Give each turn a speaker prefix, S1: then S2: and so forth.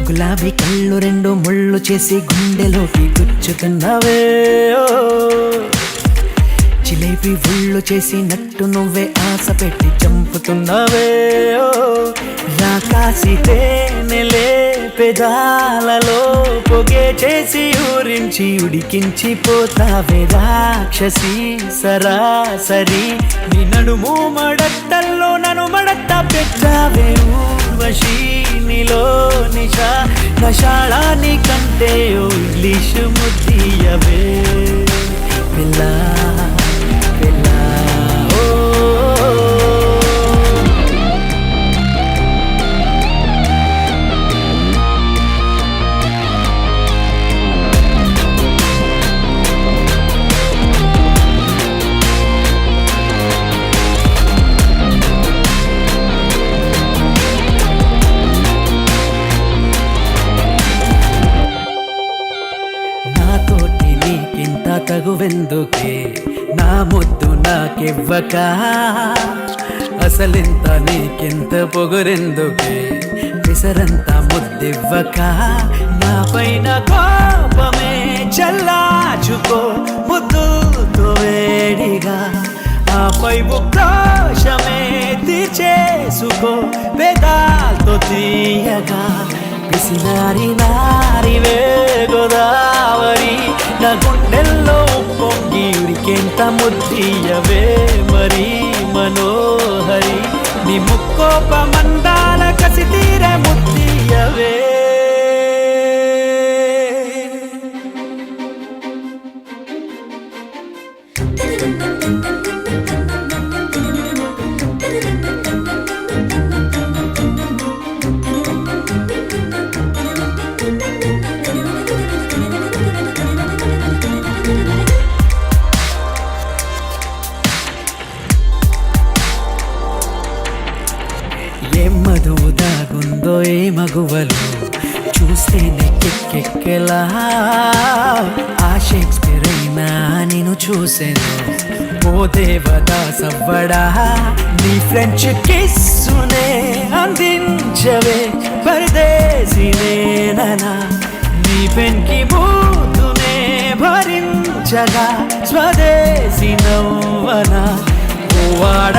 S1: గులాబీ కళ్ళు రెండు ముళ్ళు చేసి గుండెలోకి గుచ్చుతున్నవే, జిలేబీ ఒళ్ళు చేసి నట్టు నువ్వే ఆశ పెట్టి చంపుతున్నవే. రాకాసి తేనెలే పెదాలలో పొగే చేసి ఊరించి ఉడికించి పోతావే రాక్షసి సరాసరి. నీ నడుము మడత్తల్లో నన్ను మడత్త పెట్టావే ఊర్వశి. నీలో నిషా నషాళాని కంటే ఓ ఇంగ్లీషు ముద్దియవే పిల్ల పిల్ల. నాతోటి నీకింత తగువెందుకే, నా ముద్దు నాకివ్వక, అసలింత నీకింత పొగరెందుకే, పిసరంత ముద్దివ్వక. నా పైన కోపమే చల్లాచుకో ముద్దుతో వేడిగా, ఆపై ఉక్రోషమే తీర్చేసుకో వేదాలతో తీయగా. పిసినారి నారివే గోదావరి, నా గుండెల్లో పొంగి ఉరికెంత ముద్దియవే మరి మనోహరి. నీ ముక్కోప మందాల కసి తీరే ముద్దియవే. ఏం మధువు దాగుందో ఏ మగువలు చూస్తేనే కెక్కెక్కెలా. ఆ షేక్స్పియర్ అయినా నేను చూసాను ఓ దేవదాసవ్వడా. నీ ఫ్రెంచ్ కిస్సునే అందించవే పరదేశినేనా. నీ పెన్కి బూతునే భరించగా స్వదేశీ నవ్వనా. ఓ వాడ